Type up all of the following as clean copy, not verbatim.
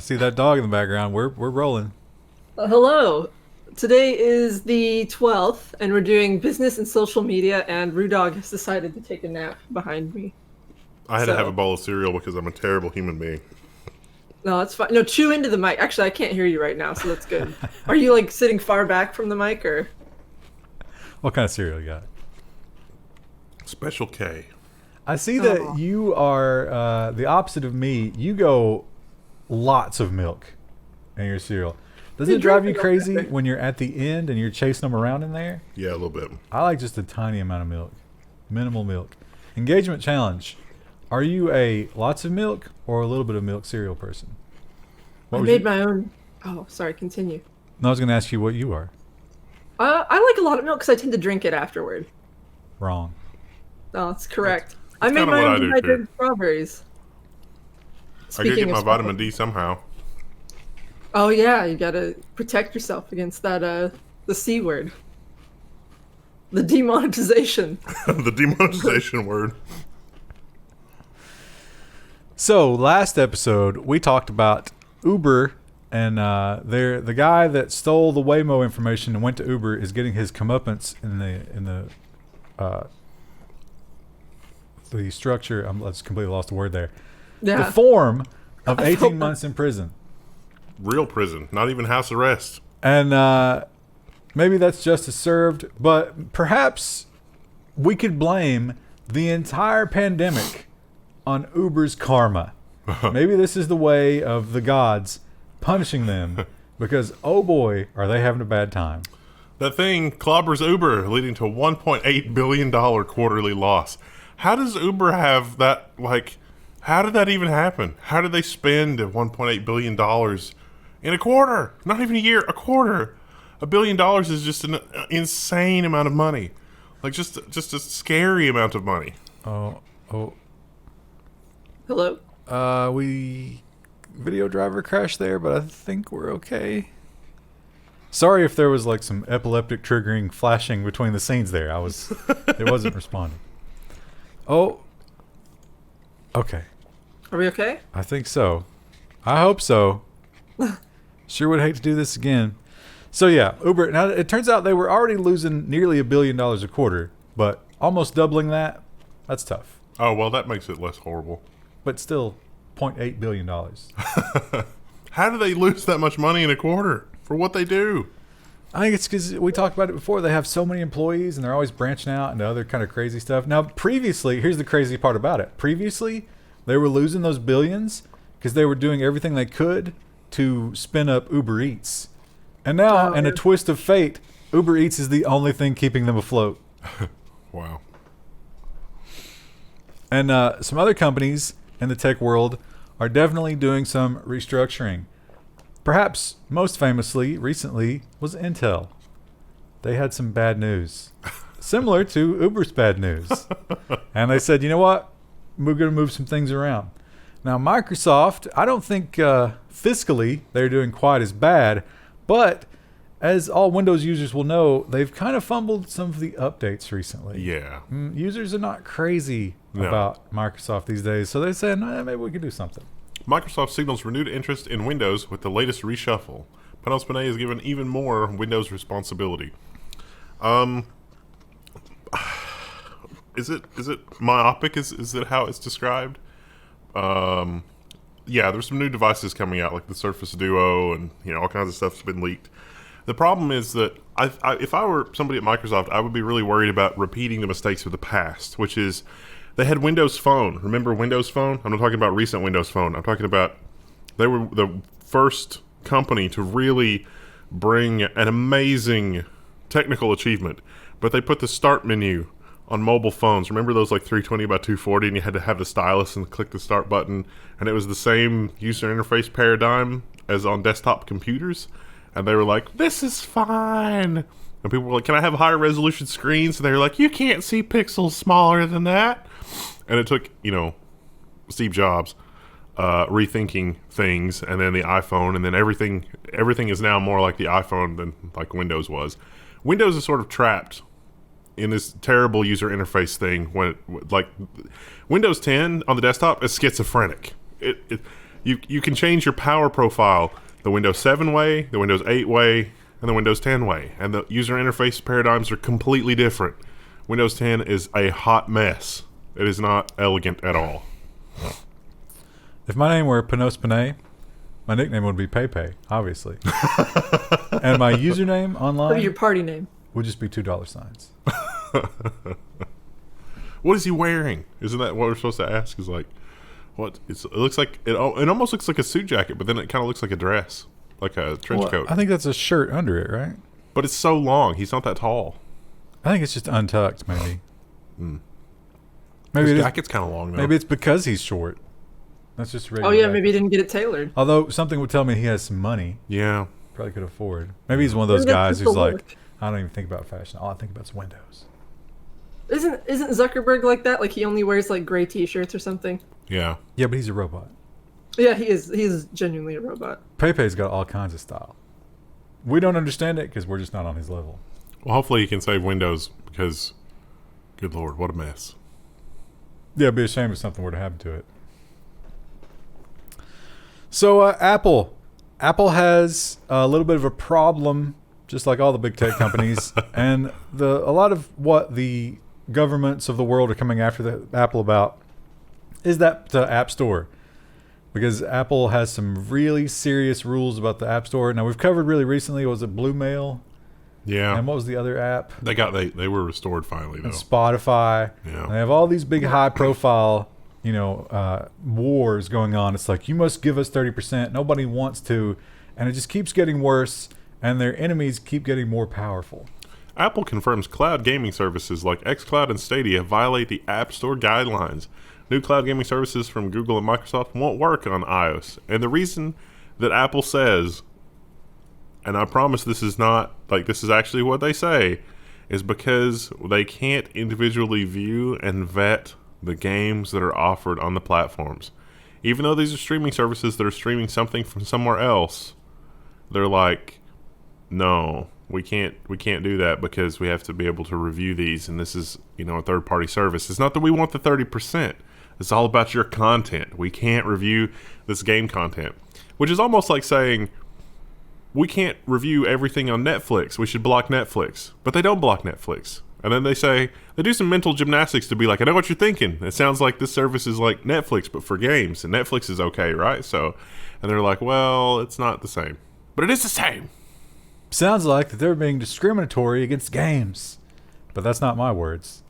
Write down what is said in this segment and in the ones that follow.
see that dog in the background. We're rolling. Hello. Today is the 12th, and we're doing business and social media, and Rudog has decided to take a nap behind me. I had to have a bowl of cereal because I'm a terrible human being. No, that's fine. No, chew into the mic. Actually, I can't hear you right now, so that's good. Are you, like, sitting far back from the mic, or? What kind of cereal you got? Special K. I see that you are the opposite of me. You go lots of milk in your cereal. Doesn't it drive you crazy when you're at the end and you're chasing them around in there? Yeah, a little bit. I like just a tiny amount of milk. Minimal milk. Engagement challenge. Are you a lots of milk or a little bit of milk cereal person? I made my own. Oh, sorry, continue. No, I was going to ask you what you are. I like a lot of milk because I tend to drink it afterward. Wrong. No, that's correct. That's I made my own do, dehydrated strawberries. I gotta get my vitamin D somehow. Oh yeah, you gotta protect yourself against that the C word. The demonetization. The demonetization word. So last episode we talked about Uber, and the guy that stole the Waymo information and went to Uber is getting his comeuppance in the structure. I just completely lost the word there. Yeah. The form of 18 months in prison. Real prison, not even house arrest. And maybe that's justice served, but perhaps we could blame the entire pandemic on Uber's karma. Maybe this is the way of the gods punishing them because, oh boy, are they having a bad time. That thing clobbers Uber, leading to a $1.8 billion quarterly loss. How does Uber have that, how did that even happen? How did they spend $1.8 billion in a quarter? Not even a year, a quarter. $1 billion is just an insane amount of money. Just a scary amount of money. Oh. Hello? Video driver crashed there, but I think we're okay. Sorry if there was some epileptic triggering flashing between the scenes there. It wasn't responding. Oh. Okay. Are we okay? I think so. I hope so. Sure would hate to do this again. So yeah, Uber. Now it turns out they were already losing nearly $1 billion a quarter, but almost doubling that's tough. Oh, well, that makes it less horrible. But still, $0.8 billion. How do they lose that much money in a quarter for what they do? I think it's because we talked about it before. They have so many employees, and they're always branching out into other kind of crazy stuff. Now, previously, here's the crazy part about it. Previously, they were losing those billions because they were doing everything they could to spin up Uber Eats. And now, in a twist of fate, Uber Eats is the only thing keeping them afloat. Wow. And some other companies in the tech world are definitely doing some restructuring. Perhaps most famously, recently, was Intel. They had some bad news. Similar to Uber's bad news. And they said, you know what? We're going to move some things around. Now, Microsoft, I don't think fiscally they're doing quite as bad, but as all Windows users will know, they've kind of fumbled some of the updates recently. Yeah. Users are not crazy about Microsoft these days, so they said, maybe we could do something. Microsoft signals renewed interest in Windows with the latest reshuffle. Panos Panay is given even more Windows responsibility. Is it myopic? Is it how it's described? Yeah, there's some new devices coming out, like the Surface Duo, and all kinds of stuff's been leaked. The problem is that if I were somebody at Microsoft, I would be really worried about repeating the mistakes of the past, which is they had Windows Phone. Remember Windows Phone? I'm not talking about recent Windows Phone. I'm talking about they were the first company to really bring an amazing technical achievement, but they put the start menu on mobile phones. Remember those 320 by 240, and you had to have the stylus and click the start button, and it was the same user interface paradigm as on desktop computers, and they were like, this is fine. And people were like, can I have higher resolution screens? And they were like, you can't see pixels smaller than that. And it took, Steve Jobs rethinking things, and then the iPhone, and then everything is now more like the iPhone than like Windows was. Windows is sort of trapped in this terrible user interface thing when Windows 10 on the desktop is schizophrenic. You can change your power profile the Windows 7 way, the Windows 8 way, and the Windows 10 way. And the user interface paradigms are completely different. Windows 10 is a hot mess. It is not elegant at all. If my name were Panos Panay, my nickname would be Pepe, obviously. And my username What online is your party name? would just be $2 signs. What is he wearing? Isn't that what we're supposed to ask? Is like, what? It looks like it almost looks like a suit jacket, but then it kind of looks like a dress, like a trench coat. I think that's a shirt under it, right? But it's so long. He's not that tall. I think it's just untucked, maybe. His Maybe jacket's kind of long though. maybe it's because he's short. That's just Oh yeah, maybe he didn't get it tailored. Although something would tell me he has some money, Yeah. probably could afford. Maybe he's one of those Maybe guys that's just who's the like, look. I don't even think about fashion. All I think about is Windows. Isn't Zuckerberg like that? Like he only wears like gray T-shirts or something. Yeah. Yeah, but he's a robot. Yeah, he is. He's genuinely a robot. Pepe's got all kinds of style. We don't understand it because we're just not on his level. Well, hopefully he can save Windows because, good Lord, what a mess. Yeah, it'd be a shame if something were to happen to it. So Apple has a little bit of a problem, just like all the big tech companies, and a lot of what the governments of the world are coming after Apple about is that App Store, because Apple has some really serious rules about the App Store. Now we've covered really recently, was it Blue Mail? Yeah. And what was the other app? They were restored finally though. And Spotify. Yeah. And they have all these big high profile, wars going on. It's like, you must give us 30%. Nobody wants to. And it just keeps getting worse. And their enemies keep getting more powerful. Apple confirms cloud gaming services like xCloud and Stadia violate the App Store guidelines. New cloud gaming services from Google and Microsoft won't work on iOS. And the reason that Apple says, and I promise this is not, like, this is actually what they say, is because they can't individually view and vet the games that are offered on the platforms. Even though these are streaming services that are streaming something from somewhere else, they're like, no, we can't do that because we have to be able to review these, and this is, a third-party service. It's not that we want the 30%. It's all about your content. We can't review this game content, which is almost like saying, we can't review everything on Netflix. We should block Netflix. But they don't block Netflix. And then they do some mental gymnastics to be like, I know what you're thinking. It sounds like this service is like Netflix, but for games. And Netflix is okay, right? And they're like, well, it's not the same. But it is the same. Sounds like that they're being discriminatory against games. But that's not my words.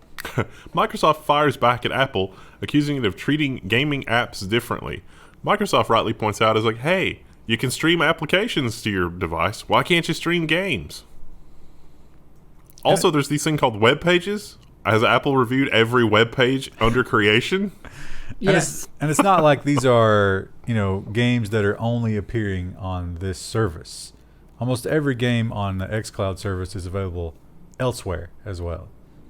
Microsoft fires back at Apple, accusing it of treating gaming apps differently. Microsoft rightly points out, is like, hey, you can stream applications to your device. Why can't you stream games? Also, there's these thing called web pages. Has Apple reviewed every web page under creation? Yes. And it's not like these are, games that are only appearing on this service. Almost every game on the xCloud service is available elsewhere as well.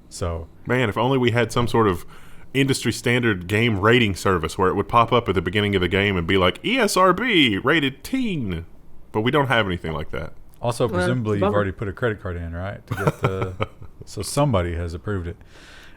So, man, if only we had some sort of industry standard game rating service where it would pop up at the beginning of the game and be like ESRB rated teen, but we don't have anything like that. Also, presumably you've already put a credit card in, right, to get the so somebody has approved it.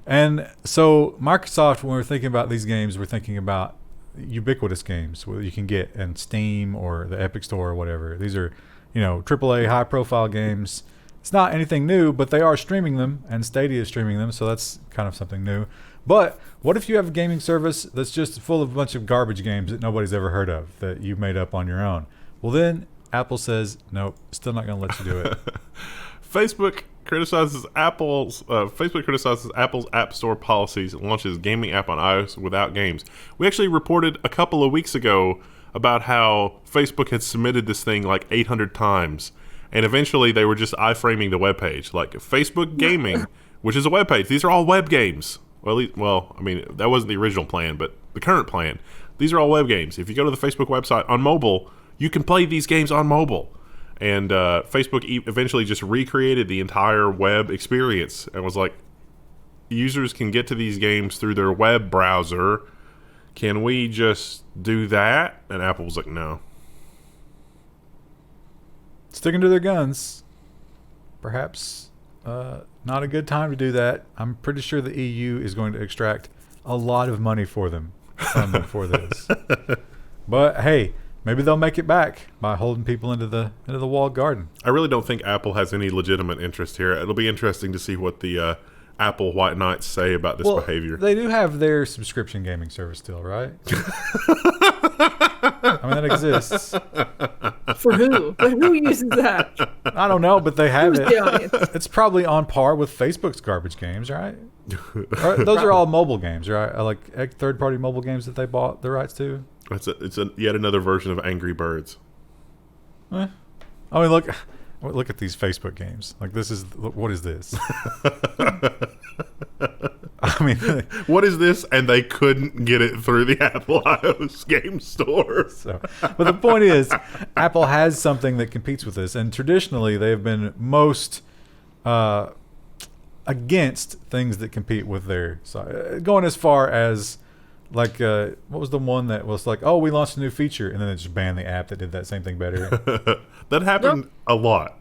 And so Microsoft, when we're thinking about these games, we're thinking about ubiquitous games where you can get in Steam or the Epic Store or whatever. These are AAA high profile games. It's not anything new, but they are streaming them, and Stadia is streaming them, so that's kind of something new. But what if you have a gaming service that's just full of a bunch of garbage games that nobody's ever heard of that you made up on your own? Well, then Apple says, nope, still not going to let you do it. Facebook criticizes Apple's App Store policies and launches gaming app on iOS without games. We actually reported a couple of weeks ago about how Facebook had submitted this thing like 800 times. And eventually they were just iframing the webpage. Like Facebook Gaming, which is a webpage. These are all web games. That wasn't the original plan, but the current plan. These are all web games. If you go to the Facebook website on mobile, you can play these games on mobile. And Facebook eventually just recreated the entire web experience and was like, users can get to these games through their web browser. Can we just do that? And Apple was like, no. Sticking to their guns. Perhaps not a good time to do that. I'm pretty sure the EU is going to extract a lot of money for them for this. But hey, maybe they'll make it back by holding people into the walled garden. I really don't think Apple has any legitimate interest here. It'll be interesting to see what the Apple White Knights say about this behavior. They do have their subscription gaming service still, right? I mean, that exists. For who? But who uses that? I don't know, but they have Who's it. the audience? It's probably on par with Facebook's garbage games, right? Those are all mobile games, right? Like third-party mobile games that they bought the rights to. It's yet another version of Angry Birds. I mean, look at these Facebook games. Like, what is this? I mean, what is this? And they couldn't get it through the Apple iOS game store. but the point is, Apple has something that competes with this, and traditionally they've been most against things that compete with their side. Going as far as like what was the one that was like, oh, we launched a new feature, and then they just banned the app that did that same thing better. That happened a lot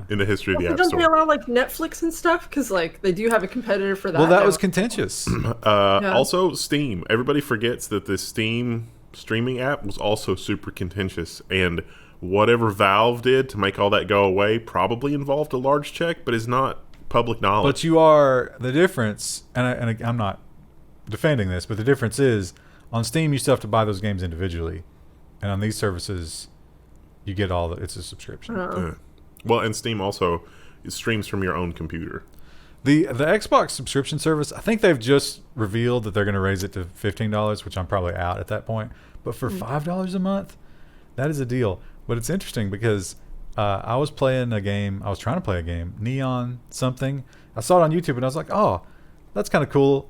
in the history of the App Don't Store. they allow like Netflix and stuff? Because like they do have a competitor for that. Well, that now. was contentious. Also, Steam. Everybody forgets that the Steam streaming app was also super contentious, and whatever Valve did to make all that go away probably involved a large check, but is not public knowledge. But the difference, and I'm not defending this, but the difference is on Steam you still have to buy those games individually, and on these services you get it's a subscription. Well, and Steam also streams from your own computer. The Xbox subscription service, I think they've just revealed that they're going to raise it to $15, which I'm probably out at that point. But for $5 a month, that is a deal. But it's interesting because I was trying to play a game, Neon something. I saw it on YouTube and I was like, oh, that's kind of cool.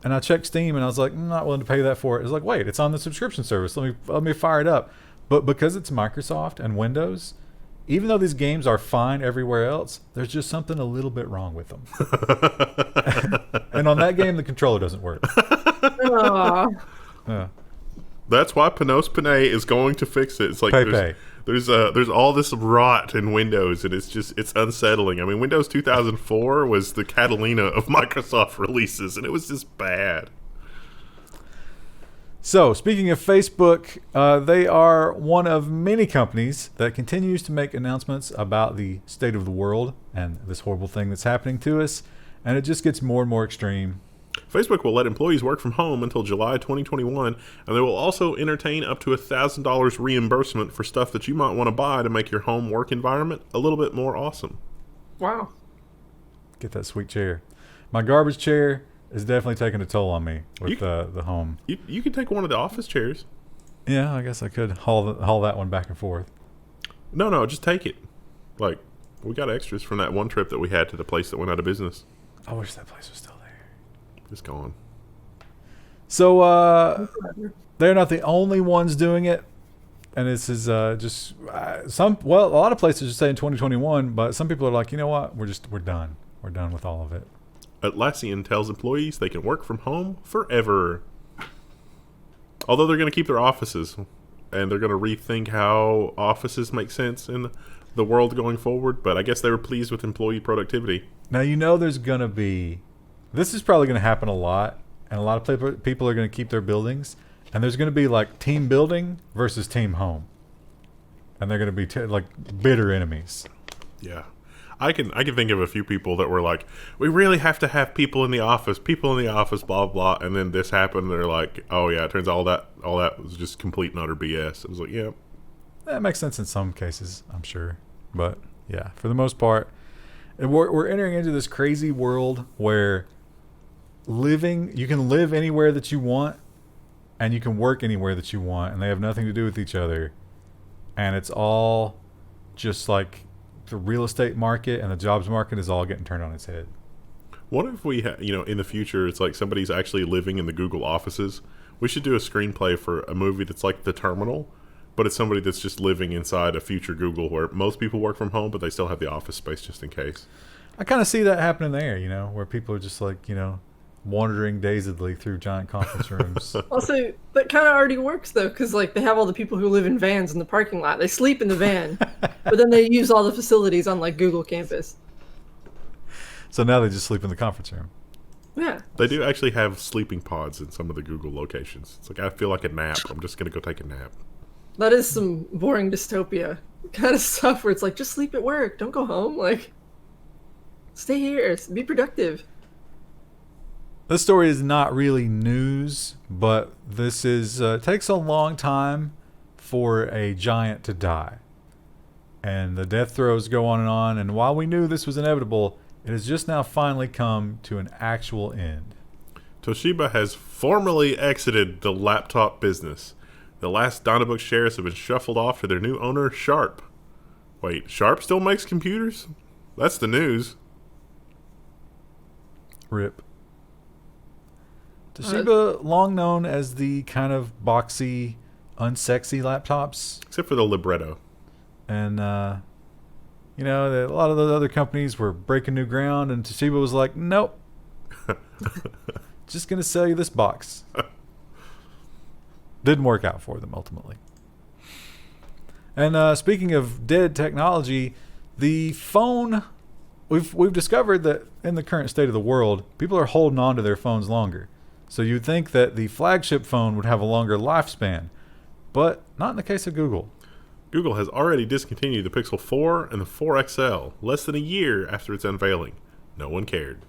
And I checked Steam and I was like, I'm not willing to pay that for it. It's like, wait, it's on the subscription service. Let me fire it up. But because it's Microsoft and Windows, even though these games are fine everywhere else, there's just something a little bit wrong with them. And on that game, the controller doesn't work. That's why Panos Panay is going to fix it. It's like there's all this rot in Windows, and it's unsettling. I mean, Windows 2004 was the Catalina of Microsoft releases, and it was just bad. So, speaking of Facebook, they are one of many companies that continues to make announcements about the state of the world and this horrible thing that's happening to us, and it just gets more and more extreme. Facebook will let employees work from home until July 2021, and they will also entertain up to $1,000 reimbursement for stuff that you might want to buy to make your home work environment a little bit more awesome. Wow. Get that sweet chair. My garbage chair is definitely taking a toll on me with the home. You could take one of the office chairs. Yeah, I guess I could haul that one back and forth. No, just take it. Like, we got extras from that one trip that we had to the place that went out of business. I wish that place was still there. It's gone. So they're not the only ones doing it, and this is a lot of places are saying 2021, but some people are like, you know what, we're done with all of it. Atlassian tells employees they can work from home forever. Although they're going to keep their offices, and they're going to rethink how offices make sense in the world going forward, but I guess they were pleased with employee productivity. Now, this is probably going to happen a lot, and a lot of people are going to keep their buildings, and there's going to be like team building versus team home, and they're going to be like bitter enemies. Yeah. I can think of a few people that were like, we really have to have people in the office, blah, blah. And then this happened. And they're like, oh, yeah, it turns out all that was just complete and utter BS. I was like, yeah. That makes sense in some cases, I'm sure. But, yeah, for the most part, we're entering into this crazy world where you can live anywhere that you want and you can work anywhere that you want, and they have nothing to do with each other. And it's all just like the real estate market and the jobs market is all getting turned on its head. What if we, in the future, it's like somebody's actually living in the Google offices? We should do a screenplay for a movie that's like The Terminal, but it's somebody that's just living inside a future Google where most people work from home, but they still have the office space just in case. I kind of see that happening there, where people are just like, wandering dazedly through giant conference rooms. Also, that kind of already works though, because like they have all the people who live in vans in the parking lot. They sleep in the van, but then they use all the facilities on like Google campus. So now they just sleep in the conference room. Yeah. They do actually have sleeping pods in some of the Google locations. It's like, I feel like a nap. I'm just going to go take a nap. That is some boring dystopia kind of stuff where it's like, just sleep at work, don't go home. Like, stay here, be productive. This story is not really news, but this is takes a long time for a giant to die. And the death throes go on, and while we knew this was inevitable, it has just now finally come to an actual end. Toshiba has formally exited the laptop business. The last Dynabook shares have been shuffled off to their new owner, Sharp. Wait, Sharp still makes computers? That's the news. RIP. Toshiba, long known as the kind of boxy, unsexy laptops. Except for the libretto. And, you know, a lot of those other companies were breaking new ground, and Toshiba was like, nope. Just going to sell you this box. Didn't work out for them, ultimately. And speaking of dead technology, the phone, we've discovered that in the current state of the world, people are holding on to their phones longer. So you'd think that the flagship phone would have a longer lifespan, but not in the case of Google. Google has already discontinued the Pixel 4 and the 4 XL less than a year after its unveiling. No one cared.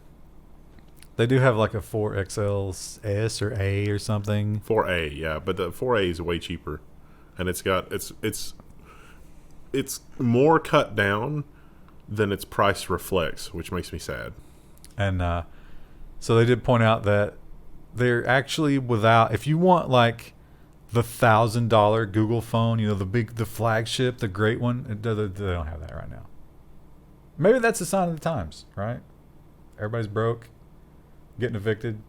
They do have like a 4 XL S or A or something. 4A, yeah, but the 4A is way cheaper, and it's more cut down than its price reflects, which makes me sad. And so they did point out that they're actually without. If you want like the $1,000 Google phone, you know, the flagship, the great one, they don't have that right now. Maybe that's a sign of the times, right? Everybody's broke, getting evicted.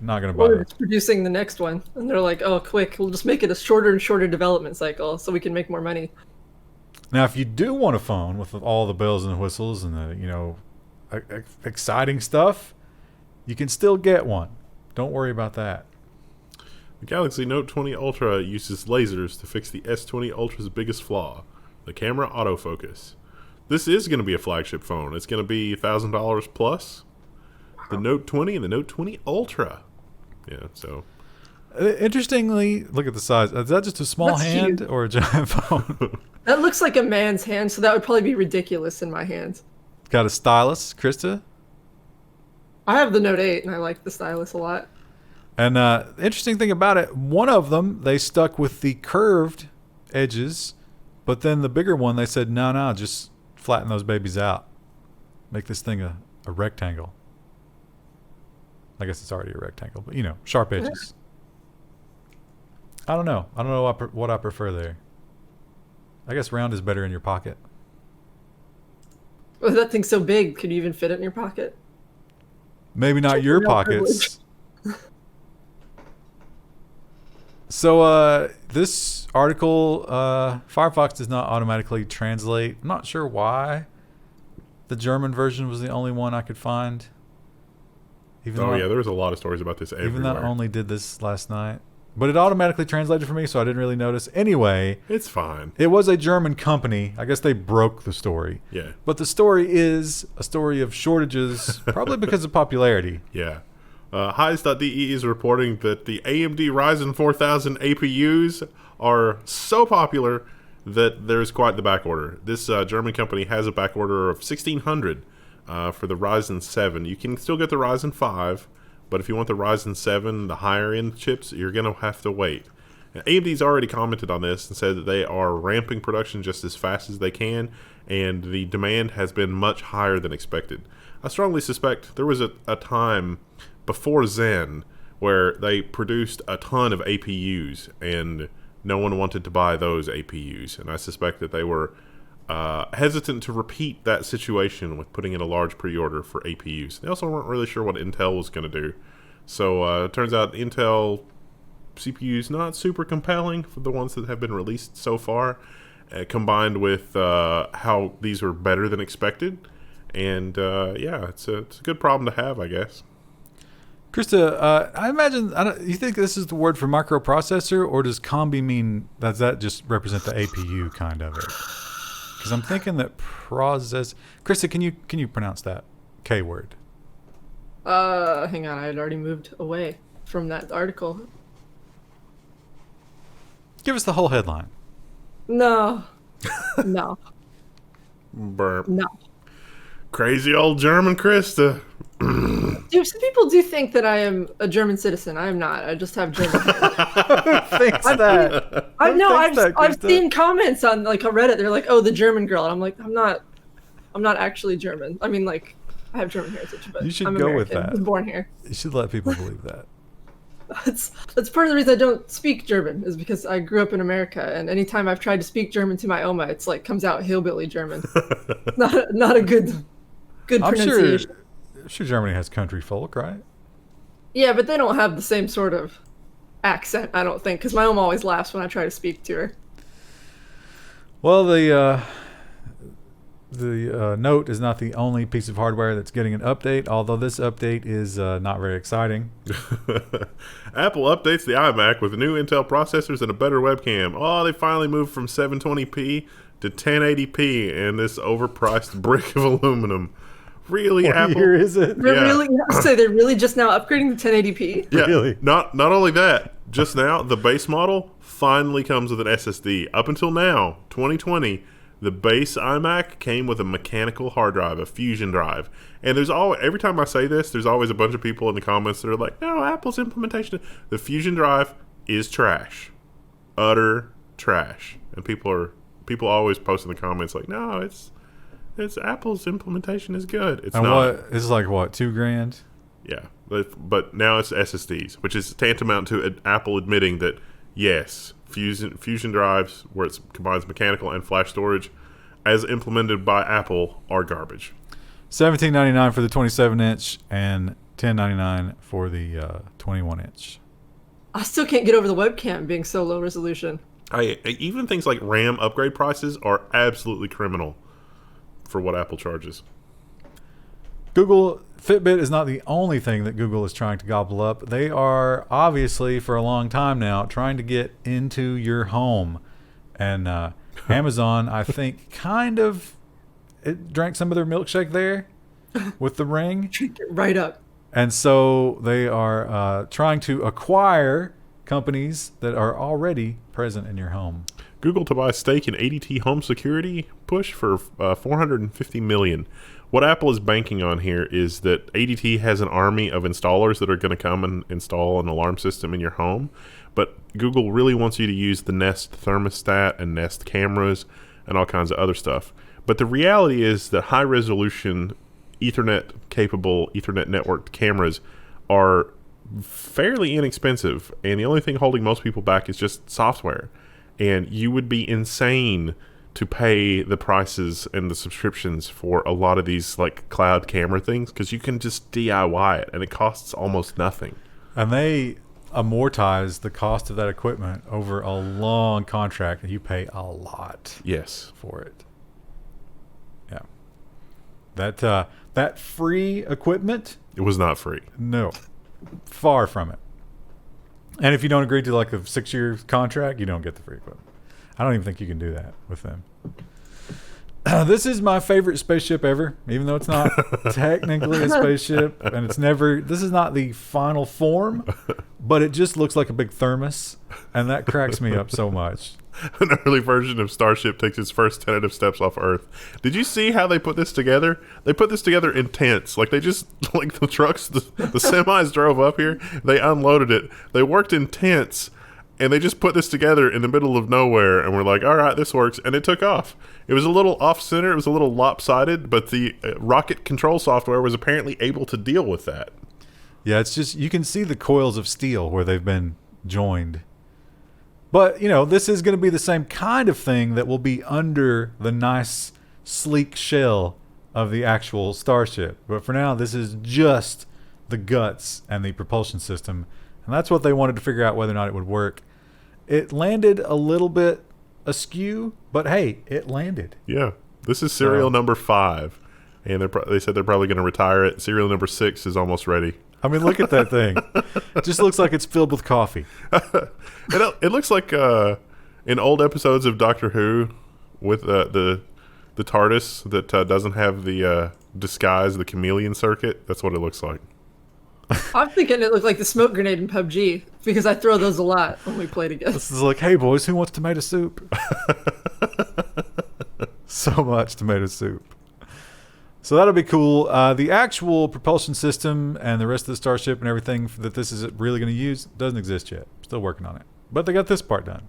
Not gonna buy Or it. it's producing the next one, and they're like, "Oh, quick! We'll just make it a shorter and shorter development cycle, so we can make more money." Now, if you do want a phone with all the bells and whistles and the, you know, exciting stuff, you can still get one. Don't worry about that. The Galaxy Note 20 Ultra uses lasers to fix the S20 Ultra's biggest flaw, the camera autofocus. This is going to be a flagship phone. It's going to be $1,000 plus. The Note 20 and the Note 20 Ultra. Yeah, so. Interestingly, look at the size. Is that just a small That's hand huge. or a giant phone? That looks like a man's hand, so that would probably be ridiculous in my hands. Got a stylus, Krista. I have the Note 8, and I like the stylus a lot. And the interesting thing about it, one of them, they stuck with the curved edges, but then the bigger one, they said, no, just flatten those babies out. Make this thing a rectangle. I guess it's already a rectangle, but, you know, sharp edges. I don't know. I don't know what I prefer there. I guess round is better in your pocket. Oh, that thing's so big. Could you even fit it in your pocket? Maybe not Check your real pockets. So this article, Firefox does not automatically translate. I'm not sure why. The German version was the only one I could find. Oh, yeah, there was a lot of stories about this everywhere. Even though I only did this last night. But it automatically translated for me, so I didn't really notice. Anyway, It's fine. it was a German company. I guess they broke the story. Yeah, But the story is a story of shortages, probably because of popularity. yeah. Highs.de is reporting that the AMD Ryzen 4000 APUs are so popular that there's quite the back order. This German company has a back order of 1,600 for the Ryzen 7. You can still get the Ryzen 5, but if you want the Ryzen 7, the higher end chips, you're going to have to wait. Now, AMD's already commented on this and said that they are ramping production just as fast as they can, and the demand has been much higher than expected. I strongly suspect there was a time before Zen where they produced a ton of APUs, and no one wanted to buy those APUs, and I suspect that they were hesitant to repeat that situation with putting in a large pre-order for APUs. They also weren't really sure what Intel was going to do. So it turns out Intel CPUs not super compelling for the ones that have been released so far, combined with how these are better than expected. And yeah, it's a good problem to have, I guess. Krista, I imagine, you think this is the word for microprocessor, or does combi mean, does that just represent the APU kind of it? Because I'm thinking that process. Krista, can you pronounce that K word? Hang on. I had already moved away from that article. Give us the whole headline. No. No. Burp. No. Crazy old German Krista. Dude, some people do think that I am a German citizen. I am not. I just have German hair. Thanks that. I know. I've Krista. seen comments on like a Reddit. They're like, "Oh, the German girl." And I'm like, I'm not actually German. I mean, like, I have German heritage, but You should I'm go American. with that. I was born here. You should let people believe that. That's part of the reason I don't speak German is because I grew up in America, and anytime I've tried to speak German to my Oma, it's like comes out hillbilly German. not a good I'm pronunciation. sure Germany has country folk, right? Yeah, but they don't have the same sort of accent, I don't think, because my Oma always laughs when I try to speak to her. Well, the Note is not the only piece of hardware that's getting an update, although this update is not very exciting. Apple updates the iMac with new Intel processors and a better webcam. Oh, they finally moved from 720p to 1080p and this overpriced brick of aluminum. Really, What Apple? year is it? They're Yeah. really so they're really just now upgrading to 1080p. Yeah, Really? Not only that, just now the base model finally comes with an SSD. Up until now, 2020, the base iMac came with a mechanical hard drive, a fusion drive. And there's every time I say this, there's always a bunch of people in the comments that are like, "No, Apple's implementation, the fusion drive is trash, utter trash." And people always post in the comments like, "No, it's Apple's implementation is good." It's And not. what? It's like what? $2,000? Yeah, but now it's SSDs, which is tantamount to Apple admitting that yes, fusion drives, where it combines mechanical and flash storage, as implemented by Apple, are garbage. $17.99 for the 27-inch and $10.99 for the 21-inch. I still can't get over the webcam being so low resolution. Even things like RAM upgrade prices are absolutely criminal for what Apple charges. Google Fitbit is not the only thing that Google is trying to gobble up. They are obviously for a long time now trying to get into your home. And Amazon, I think, kind of it drank some of their milkshake there with the Ring. Drink it right up. And so they are trying to acquire companies that are already present in your home. Google to buy a stake in ADT home security push for $450 million. What Apple is banking on here is that ADT has an army of installers that are going to come and install an alarm system in your home. But Google really wants you to use the Nest thermostat and Nest cameras and all kinds of other stuff. But the reality is that high-resolution Ethernet-capable, Ethernet-networked cameras are fairly inexpensive. And the only thing holding most people back is just software. And you would be insane to pay the prices and the subscriptions for a lot of these like cloud camera things because you can just DIY it and it costs almost nothing. And they amortize the cost of that equipment over a long contract, and you pay a lot Yes. for it. Yeah. That free equipment, It was not free. no, far from it. And if you don't agree to like a 6-year contract, you don't get the free equipment. I don't even think you can do that with them. This is my favorite spaceship ever, even though it's not technically a spaceship, and it's never. This is not the final form, but it just looks like a big thermos, and that cracks me up so much. An early version of Starship takes its first tentative steps off Earth. Did you see how they put this together? They put this together in tents. Like they just, like the trucks, the semis drove up here, they unloaded it. They worked in tents, and they just put this together in the middle of nowhere, and we're like, all right, this works, and it took off. It was a little off-center, it was a little lopsided, but the rocket control software was apparently able to deal with that. Yeah, it's just you can see the coils of steel where they've been joined. But, you know, this is going to be the same kind of thing that will be under the nice, sleek shell of the actual Starship. But for now, this is just the guts and the propulsion system. And that's what they wanted to figure out whether or not it would work. It landed a little bit askew, but hey, it landed. Yeah. This is serial number 5. And they said they're probably going to retire it. Serial number 6 is almost ready. I mean, look at that thing. It just looks like it's filled with coffee. It looks like in old episodes of Doctor Who with the TARDIS that doesn't have the disguise, the chameleon circuit. That's what it looks like. I'm thinking it looked like the smoke grenade in PUBG because I throw those a lot when we play together. This is like, hey boys, who wants tomato soup? So much tomato soup. So that'll be cool. The actual propulsion system and the rest of the Starship and everything that this is really going to use doesn't exist yet. Still working on it. But they got this part done.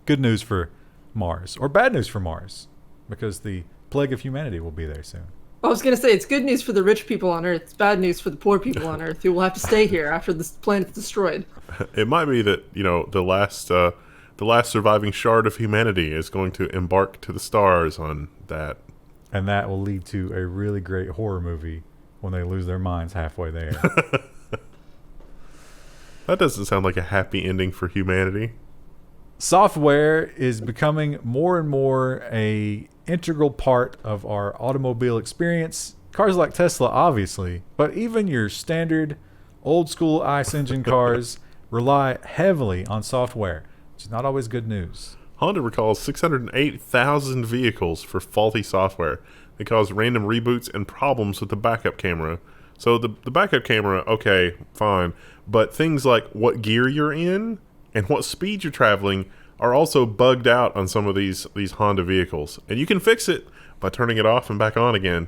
Good news for Mars. Or bad news for Mars. Because the plague of humanity will be there soon. I was going to say, it's good news for the rich people on Earth. It's bad news for the poor people on Earth who will have to stay here after this planet's destroyed. It might be that, you know, the last surviving shard of humanity is going to embark to the stars on that. And that will lead to a really great horror movie when they lose their minds halfway there. That doesn't sound like a happy ending for humanity. Software is becoming more and more a integral part of our automobile experience. Cars like Tesla, obviously, but even your standard old school ICE engine cars rely heavily on software, which is not always good news. Honda recalls 608,000 vehicles for faulty software. They cause random reboots and problems with the backup camera. So the backup camera, okay, fine. But things like what gear you're in and what speed you're traveling are also bugged out on some of these Honda vehicles. And you can fix it by turning it off and back on again.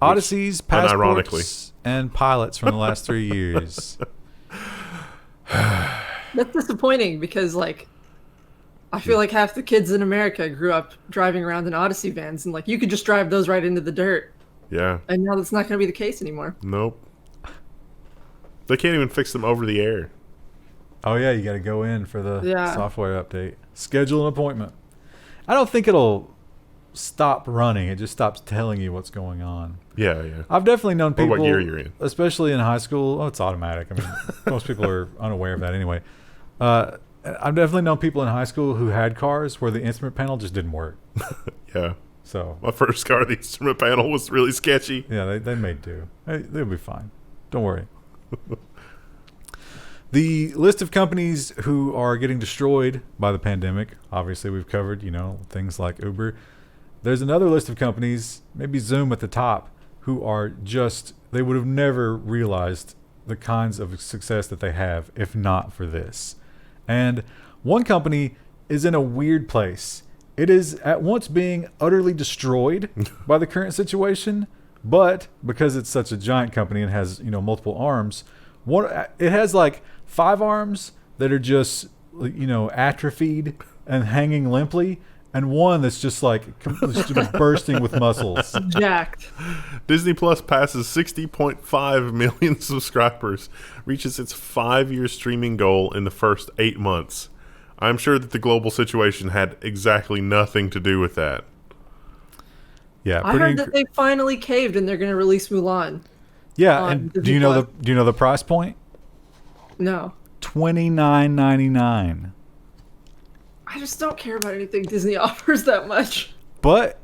Odysseys, passports, and pilots from the last 3 years. That's disappointing because, like, I feel like half the kids in America grew up driving around in Odyssey vans, and, like, you could just drive those right into the dirt. Yeah. And now that's not going to be the case anymore. Nope. They can't even fix them over the air. Oh, yeah, you got to go in for the software update. Schedule an appointment. I don't think it'll stop running. It just stops telling you what's going on. Yeah, yeah. I've definitely known people, what gear you're in, especially in high school. Oh, it's automatic. I mean, most people are unaware of that anyway. I've definitely known people in high school who had cars where the instrument panel just didn't work. Yeah. So my first car, the instrument panel was really sketchy. Yeah, they made do. They'll be fine. Don't worry. The list of companies who are getting destroyed by the pandemic, obviously we've covered, things like Uber. There's another list of companies, maybe Zoom at the top, who are they would have never realized the kinds of success that they have if not for this. And one company is in a weird place. It is at once being utterly destroyed by the current situation, but because it's such a giant company and has, multiple arms, it has like 5 arms that are just, atrophied and hanging limply, and one that's just like bursting with muscles. Jacked. Disney Plus passes 60.5 million subscribers, reaches its 5-year streaming goal in the first 8 months. I'm sure that the global situation had exactly nothing to do with that. Yeah, I heard that they finally caved and they're going to release Mulan. Yeah, and do you know the price point? No. $29.99. I just don't care about anything Disney offers that much. But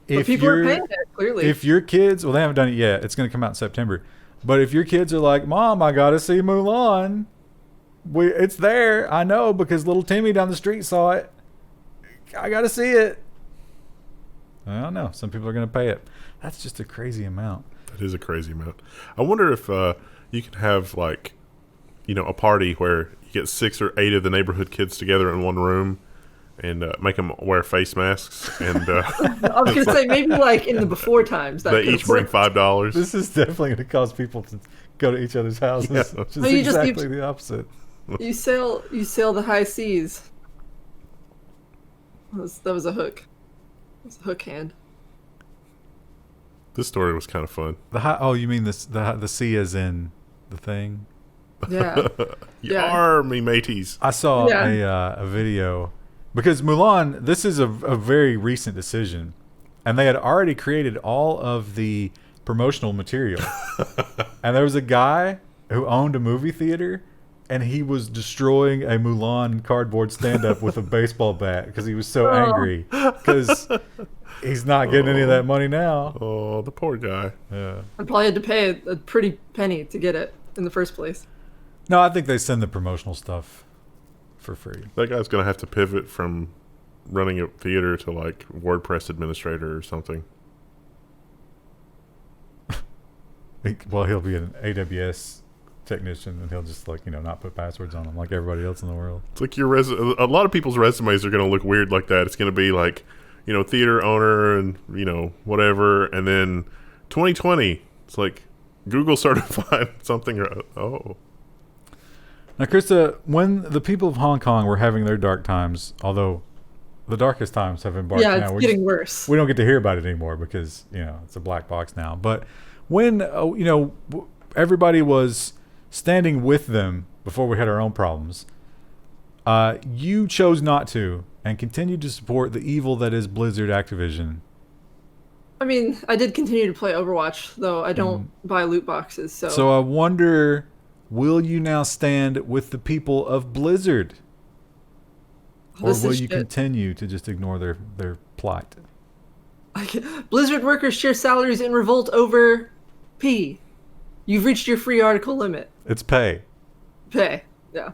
people are paying it, clearly. If your kids, well, they haven't done it yet. It's going to come out in September. But if your kids are like, Mom, I got to see Mulan. It's there. I know because little Timmy down the street saw it. I got to see it. I don't know. Some people are going to pay it. That's just a crazy amount. That is a crazy amount. I wonder if you can have like, a party where you get 6 or 8 of the neighborhood kids together in one room and make them wear face masks. And I was going to say maybe like in the before times. They each bring $5. This is definitely going to cause people to go to each other's houses. Yeah. Which is exactly the opposite. You sail the high seas. That was a hook. It was a hook hand. This story was kind of fun. You mean the sea as in the thing? Yeah. Yar, me mateys. I saw a video because Mulan. This is a very recent decision, and they had already created all of the promotional material. And there was a guy who owned a movie theater, and he was destroying a Mulan cardboard stand-up with a baseball bat because he was so angry because he's not getting any of that money now. Oh, the poor guy. Yeah. I probably had to pay a pretty penny to get it in the first place. No, I think they send the promotional stuff for free. That guy's going to have to pivot from running a theater to like WordPress administrator or something. Well, he'll be an AWS technician, and he'll just not put passwords on them like everybody else in the world. It's like a lot of people's resumes are going to look weird like that. It's going to be like, theater owner and, whatever. And then 2020, it's like Google certified something. Oh. Now, Krista, when the people of Hong Kong were having their dark times, although the darkest times have embarked now. Yeah, it's getting worse. We don't get to hear about it anymore because, it's a black box now. But when, everybody was standing with them before we had our own problems, you chose not to and continued to support the evil that is Blizzard Activision. I mean, I did continue to play Overwatch, though I don't buy loot boxes. So I wonder, will you now stand with the people of Blizzard? Or will you continue to just ignore their plight? Blizzard workers share salaries in revolt over P. You've reached your free article limit. It's pay. Pay, yeah.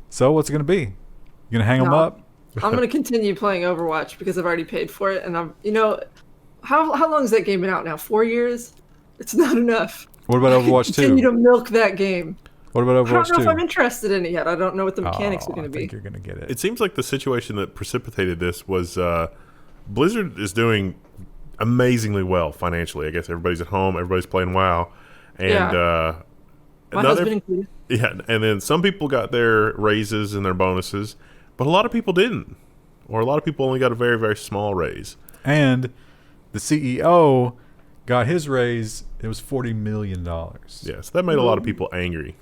So what's it going to be? You going to hang them up? I'm going to continue playing Overwatch because I've already paid for it. And how long has that game been out now? 4 years? It's not enough. What about Overwatch 2? Continue to milk that game. What about Overwatch 2? I don't know if I'm interested in it yet. I don't know what the mechanics are going to be. I think you're going to get it. It seems like the situation that precipitated this was Blizzard is doing amazingly well financially. I guess everybody's at home, everybody's playing WoW, and my husband included. Yeah, and then some people got their raises and their bonuses, but a lot of people didn't, or a lot of people only got a very, very small raise. And the CEO got his raise. It was $40 million. Yes, that made a lot of people angry.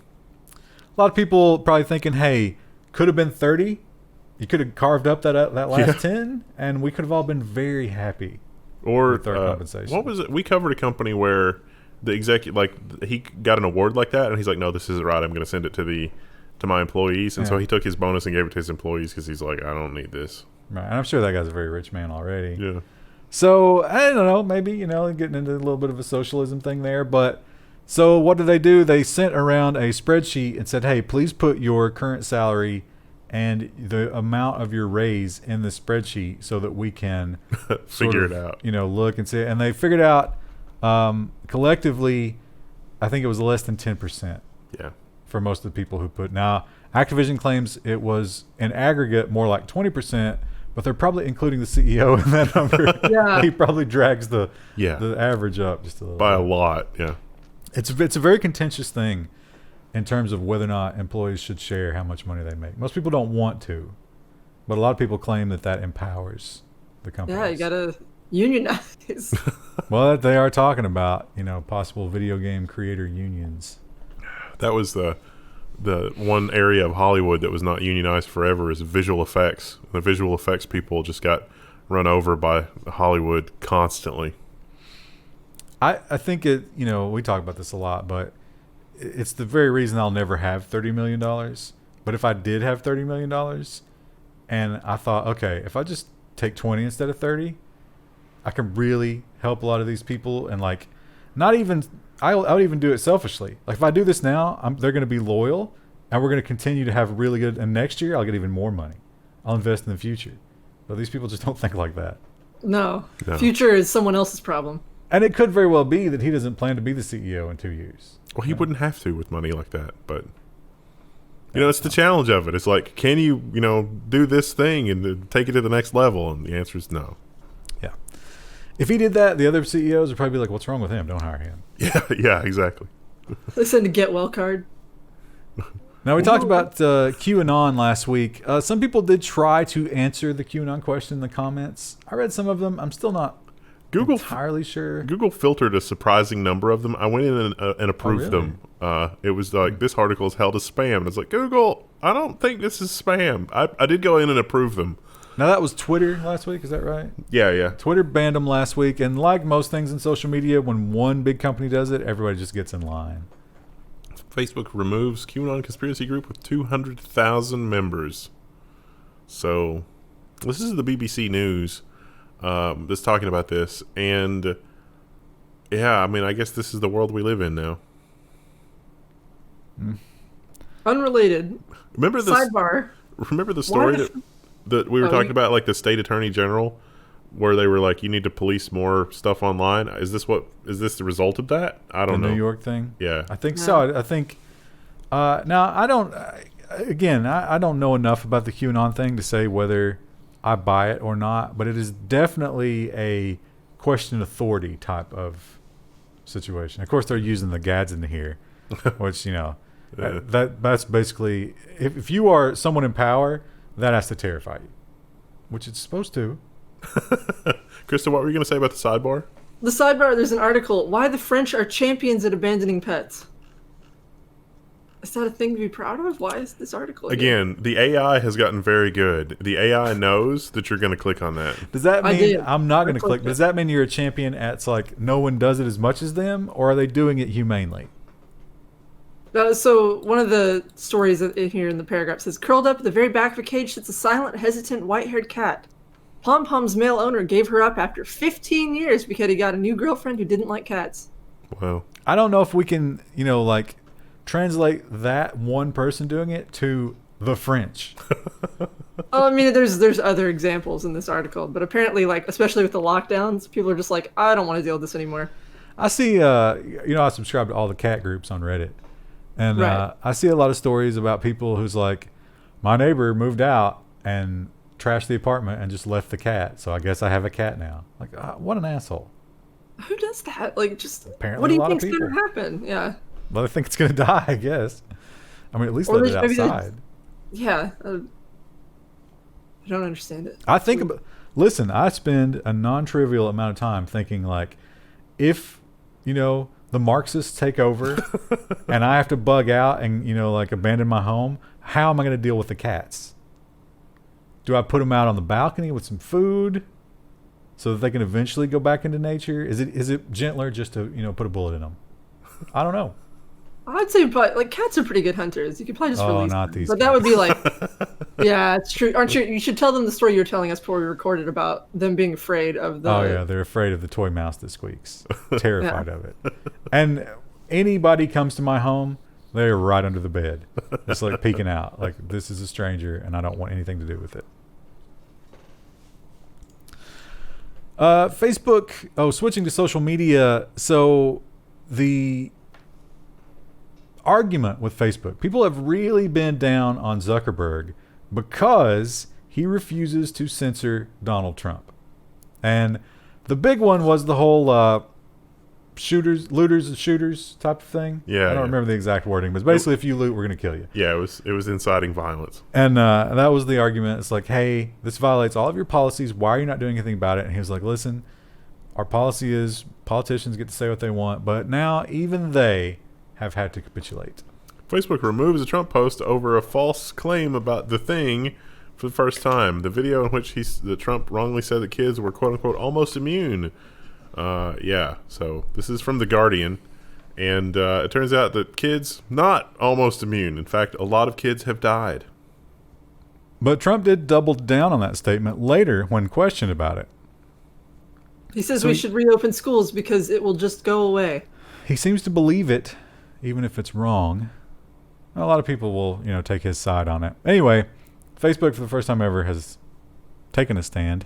A lot of people probably thinking, hey, could have been 30. You could have carved up that last 10, and we could have all been very happy. Or with our compensation. What was it? We covered a company where the executive, he got an award like that, and he's like, "No, this isn't right. I'm going to send it to my employees." And so he took his bonus and gave it to his employees because he's like, "I don't need this." Right, and I'm sure that guy's a very rich man already. Yeah. So I don't know, maybe getting into a little bit of a socialism thing there, but so what did they do? They sent around a spreadsheet and said, "Hey, please put your current salary and the amount of your raise in the spreadsheet so that we can figure it out. Look and see." And they figured out collectively, I think it was less than 10%. Yeah. For most of the people who put. Now, Activision claims it was in aggregate more like 20%, but they're probably including the CEO in that number. Yeah. He probably drags the average up just a little by bit. a lot. Yeah. It's a very contentious thing in terms of whether or not employees should share how much money they make. Most people don't want to, but a lot of people claim that empowers the companies. Yeah, you gotta unionize. Well, they are talking about possible video game creator unions. That was the one area of Hollywood that was not unionized forever is visual effects. The visual effects people just got run over by Hollywood constantly. I think we talk about this a lot, but it's the very reason I'll never have $30 million. But if I did have $30 million and I thought, okay, if I just take 20 instead of 30, I can really help a lot of these people. And I would even do it selfishly. Like if I do this now, they're going to be loyal and we're going to continue to have really good. And next year I'll get even more money. I'll invest in the future. But these people just don't think like that. No. Future is someone else's problem. And it could very well be that he doesn't plan to be the CEO in 2 years. Well, he wouldn't have to with money like that, but it's the challenge of it. It's like, can you, do this thing and take it to the next level? And the answer is no. Yeah. If he did that, the other CEOs would probably be like, "What's wrong with him? Don't hire him." Yeah, exactly. They send a get well card. Now, we talked about QAnon last week. Some people did try to answer the QAnon question in the comments. I read some of them. I'm still not entirely sure. Google filtered a surprising number of them. I went in and approved them. It was like, this article is held as spam. And it's like, Google, I don't think this is spam. I did go in and approve them. Now, that was Twitter last week. Is that right? Yeah. Twitter banned them last week. And like most things in social media, when one big company does it, everybody just gets in line. Facebook removes QAnon conspiracy group with 200,000 members. So, this is the BBC News that's talking about this. And, yeah, I mean, I guess this is the world we live in now. Unrelated. Remember this? Sidebar. Remember the story that we were talking about, like the state attorney general where they were like, you need to police more stuff online? Is this the result of that? I don't know. The New York thing? Yeah. I think so. I think, now I don't, again, I don't know enough about the QAnon thing to say whether I buy it or not, but it is definitely a question authority type of situation. Of course, they're using the Gadsden here, which, that's basically, if you are someone in power, that has to terrify you, which it's supposed to. Krista, what were you going to say about the sidebar? The sidebar, there's an article, Why the French Are Champions at Abandoning Pets. Is that a thing to be proud of? Why is this article here? Again, the AI has gotten very good. The AI knows that you're going to click on that. Does that mean I'm not going to click? it. Does that mean you're a champion at like no one does it as much as them, or are they doing it humanely? So one of the stories here in the paragraph says, curled up at the very back of a cage sits a silent, hesitant, white-haired cat. Pom Pom's male owner gave her up after 15 years because he got a new girlfriend who didn't like cats. Wow. I don't know if we can, like, translate that one person doing it to the French. Oh, I mean, there's other examples in this article, but apparently, like, especially with the lockdowns, people are just like, I don't want to deal with this anymore. I see, I subscribe to all the cat groups on Reddit, and Right. I see a lot of stories about people who's like, my neighbor moved out and trashed the apartment and just left the cat, so I guess I have a cat now. Like, what an asshole. Who does that? Like, just Apparently what do a you lot of think's going to people. happen? Yeah. Well, I think it's gonna die, I guess. I mean, at least Or let it maybe they- outside. Yeah. I don't understand it. I think about. Listen, I spend a non-trivial amount of time thinking, like, if the Marxists take over and I have to bug out and like abandon my home, how am I going to deal with the cats? Do I put them out on the balcony with some food so that they can eventually go back into nature? Is it gentler just to put a bullet in them? I don't know. I'd say, but like cats are pretty good hunters. You could probably just release not them. these But that would be like, yeah, it's true. Aren't you? You should tell them the story you were telling us before we recorded about them being afraid of the. Oh yeah, they're afraid of the toy mouse that squeaks. Terrified of it. And anybody comes to my home, they're right under the bed, just like peeking out, like this is a stranger and I don't want anything to do with it. Facebook. Oh, switching to social media. So the argument with Facebook, people have really been down on Zuckerberg because he refuses to censor Donald Trump. And the big one was the whole looters and shooters type of thing. Yeah, I don't remember the exact wording, but basically if you loot, we're going to kill you. Yeah, it was inciting violence. And that was the argument. It's like, hey, this violates all of your policies. Why are you not doing anything about it? And he was like, listen, our policy is politicians get to say what they want, but now even they have had to capitulate. Facebook removes a Trump post over a false claim about the thing for the first time. The video in which that Trump wrongly said that kids were quote unquote almost immune. Yeah, so this is from The Guardian, and it turns out that kids not almost immune. In fact, a lot of kids have died. But Trump did double down on that statement later when questioned about it. He says So we should reopen schools because it will just go away. He seems to believe it, even if it's wrong. A lot of people will, take his side on it. Anyway, Facebook for the first time ever has taken a stand,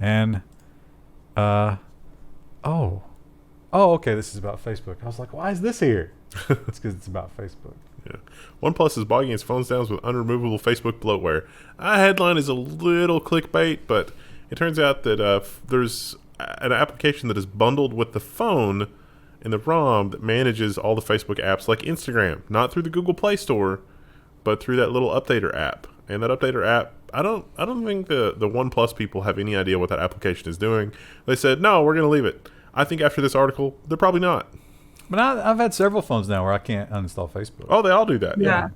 and okay, this is about Facebook. I was like, why is this here? It's because it's about Facebook. Yeah. OnePlus is bogging its phones down with unremovable Facebook bloatware. Headline is a little clickbait, but it turns out that there's an application that is bundled with the phone and the ROM that manages all the Facebook apps like Instagram, not through the Google Play Store, but through that little updater app. And that updater app, I don't think the OnePlus people have any idea what that application is doing. They said, no, we're going to leave it. I think after this article, they're probably not. But I've had several phones now where I can't uninstall Facebook. Oh, they all do that. Yeah.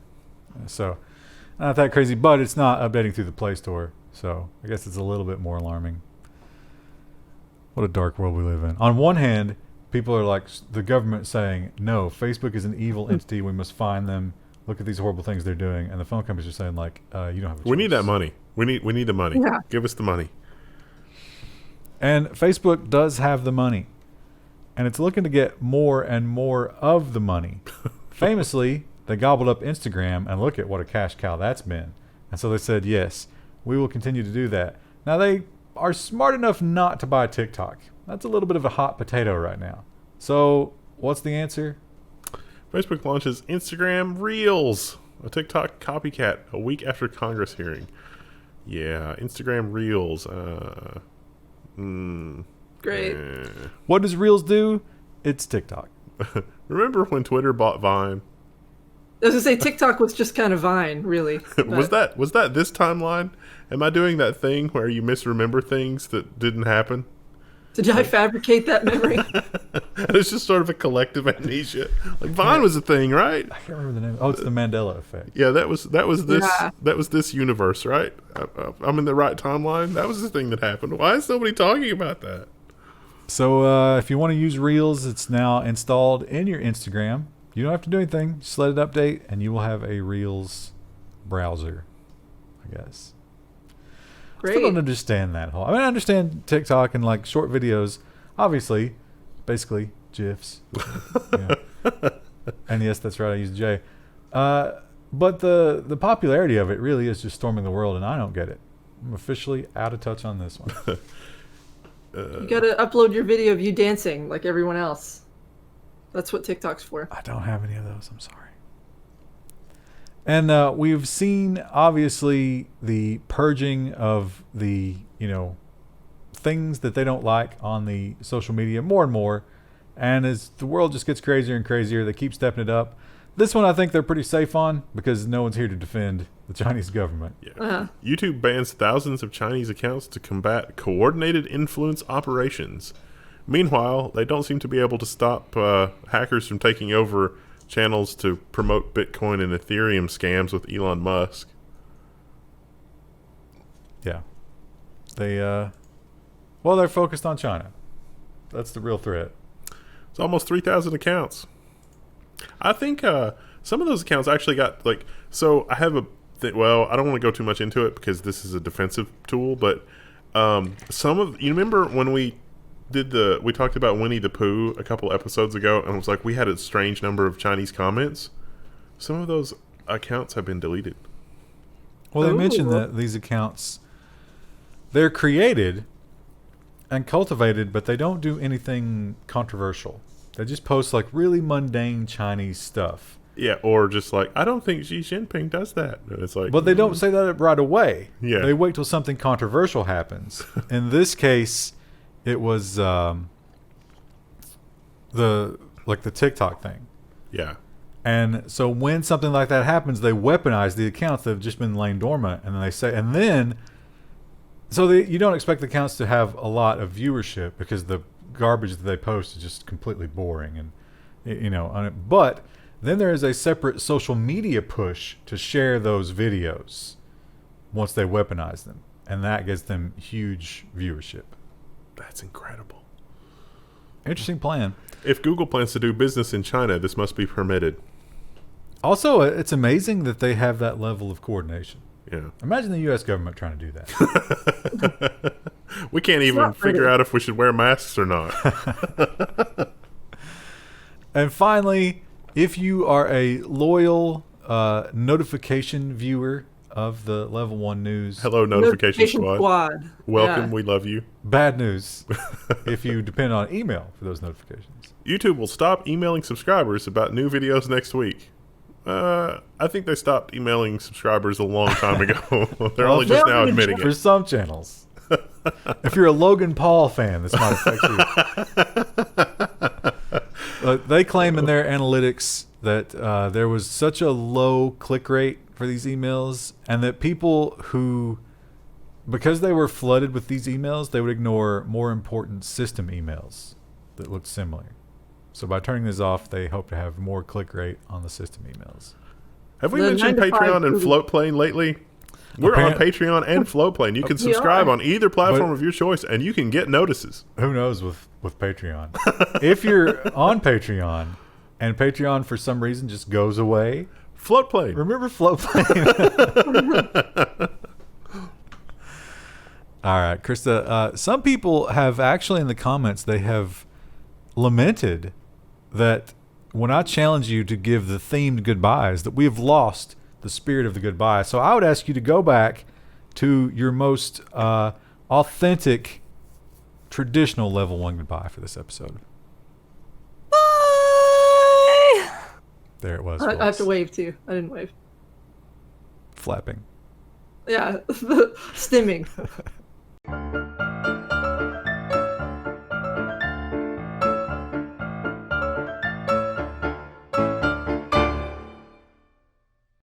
So, not that crazy, but it's not updating through the Play Store. So, I guess it's a little bit more alarming. What a dark world we live in. On one hand, people are like, the government saying, no, Facebook is an evil entity. We must find them. Look at these horrible things they're doing. And the phone companies are saying, like, you don't have a choice. We need that money. We need the money. Yeah. Give us the money. And Facebook does have the money. And it's looking to get more and more of the money. Famously, they gobbled up Instagram, and look at what a cash cow that's been. And so they said, yes, we will continue to do that. Now, they are smart enough not to buy TikTok. That's a little bit of a hot potato right now. So what's the answer? Facebook launches Instagram Reels, a TikTok copycat, a week after Congress hearing. Yeah, Instagram Reels. Great. What does Reels do? It's TikTok. Remember when Twitter bought Vine? I was gonna say TikTok was just kind of Vine, really. was that this timeline? Am I doing that thing where you misremember things that didn't happen? Did I fabricate that memory? And it's just sort of a collective amnesia. Like Vine was a thing, right? I can't remember the name. Oh, it's the Mandela effect. Yeah, that was this universe, right? I'm in the right timeline. That was the thing that happened. Why is nobody talking about that? So if you want to use Reels, it's now installed in your Instagram. You don't have to do anything. Just let it update, and you will have a Reels browser, I guess. Great. Still don't understand that whole. I mean, I understand TikTok and like short videos, obviously, basically GIFs. Yeah. And yes, that's right. I use J. But the popularity of it really is just storming the world, and I don't get it. I'm officially out of touch on this one. You gotta upload your video of you dancing like everyone else. That's what TikTok's for. I don't have any of those. I'm sorry. And we've seen, obviously, the purging of the, things that they don't like on the social media more and more. And as the world just gets crazier and crazier, they keep stepping it up. This one I think they're pretty safe on because no one's here to defend the Chinese government. Yeah. YouTube bans thousands of Chinese accounts to combat coordinated influence operations. Meanwhile, they don't seem to be able to stop hackers from taking over channels to promote Bitcoin and Ethereum scams with Elon Musk. Yeah. They're focused on China. That's the real threat. It's almost 3,000 accounts. I think some of those accounts actually got so I have I don't want to go too much into it because this is a defensive tool, but you remember when we talked about Winnie the Pooh a couple episodes ago, and it was like we had a strange number of Chinese comments. Some of those accounts have been deleted. Well, they mentioned that these accounts, they're created and cultivated, but they don't do anything controversial. They just post like really mundane Chinese stuff. Yeah, or just like, I don't think Xi Jinping does that. And it's like, but they don't say that right away. Yeah, they wait till something controversial happens. In this case, it was the TikTok thing. Yeah. And so when something like that happens, they weaponize the accounts that have just been laying dormant, and then they say, you don't expect the accounts to have a lot of viewership because the garbage that they post is just completely boring, and but then there is a separate social media push to share those videos once they weaponize them, and that gets them huge viewership. That's incredible. Interesting plan. If Google plans to do business in China, this must be permitted. Also, it's amazing that they have that level of coordination. Yeah. Imagine the U.S. government trying to do that. We can't even figure out if we should wear masks or not. And finally, if you are a loyal notification viewer of the Level 1 news. Hello, Notification Squad. Welcome, Yeah. we love you. Bad news if you depend on email for those notifications. YouTube will stop emailing subscribers about new videos next week. I think they stopped emailing subscribers a long time ago. They're only just now admitting it. For some channels. If you're a Logan Paul fan, this might affect you. They claim in their analytics that there was such a low click rate for these emails, and that people who, because they were flooded with these emails, they would ignore more important system emails that looked similar. So by turning this off, they hope to have more click rate on the system emails. Have we mentioned Patreon and Floatplane lately? We're on Patreon and Floatplane. You can subscribe on either platform of your choice, and you can get notices. Who knows with Patreon? If you're on Patreon, and Patreon for some reason just goes away, Floatplane. Remember Floatplane? All right, Krista. Some people have actually in the comments, they have lamented that when I challenge you to give the themed goodbyes, that we have lost the spirit of the goodbye. So I would ask you to go back to your most authentic, traditional level 1 goodbye for this episode. Bye. There it was. I have to folks. wave too. I didn't wave. Flapping. Yeah, stimming.